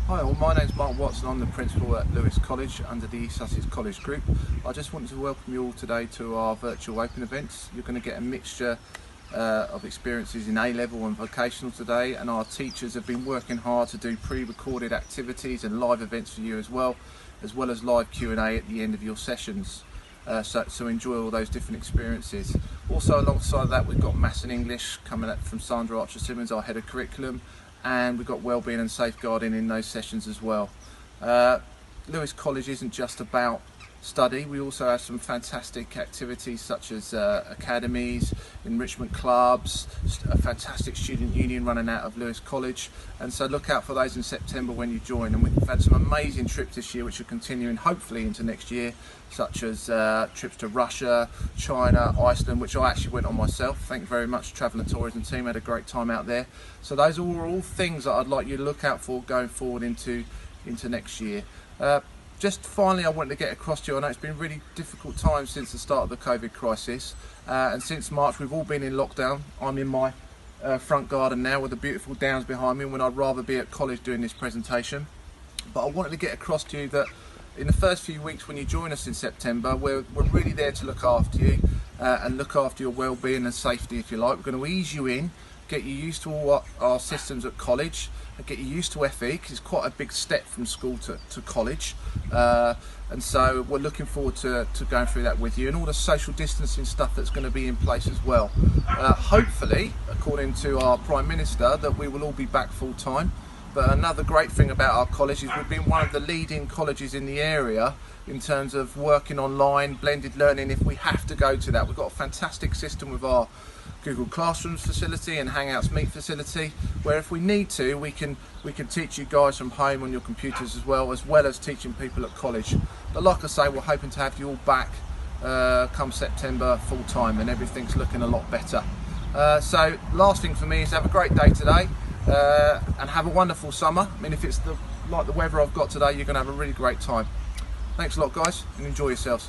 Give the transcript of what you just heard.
Hi all, my name's Mark Watson. I'm the principal at Lewes College under the Sussex College Group. I just wanted to welcome you all today to our virtual open events. You're going to get a mixture of experiences in A-level and vocational today, and our teachers have been working hard to do pre-recorded activities and live events for you as well as live Q&A at the end of your sessions. So enjoy all those different experiences. Also alongside that, we've got Maths and English coming up from Sandra Archer-Simmons, our head of curriculum, and we've got wellbeing and safeguarding in those sessions as well. Lewes College isn't just about study. We also have some fantastic activities such as academies, enrichment clubs, a fantastic student union running out of Lewes College, and so look out for those in September when you join. And we've had some amazing trips this year which are continuing hopefully into next year, such as trips to Russia, China, Iceland, which I actually went on myself. Thank you very much, Travel and Tourism team, had a great time out there. So those are all things that I'd like you to look out for going forward into next year. Just finally, I wanted to get across to you, I know it's been a really difficult time since the start of the COVID crisis, and since March we've all been in lockdown. I'm in my front garden now with the beautiful downs behind me when I'd rather be at college doing this presentation. But I wanted to get across to you that in the first few weeks when you join us in September, we're really there to look after you and look after your well-being and safety, if you like. We're going to ease you in, get you used to all our systems at college, and get you used to FE, because it's quite a big step from school to college, and so we're looking forward to going through that with you, and all the social distancing stuff that's going to be in place as well. Hopefully, according to our Prime Minister, that we will all be back full time. But another great thing about our college is we've been one of the leading colleges in the area in terms of working online, blended learning if we have to go to that. We've got a fantastic system with our Google Classrooms facility and Hangouts Meet facility, where if we need to, we can teach you guys from home on your computers as well as teaching people at college. But like I say, we're hoping to have you all back come September full time, and everything's looking a lot better. So last thing for me is have a great day today and have a wonderful summer. I mean, if it's like the weather I've got today, you're going to have a really great time. Thanks a lot, guys, and enjoy yourselves.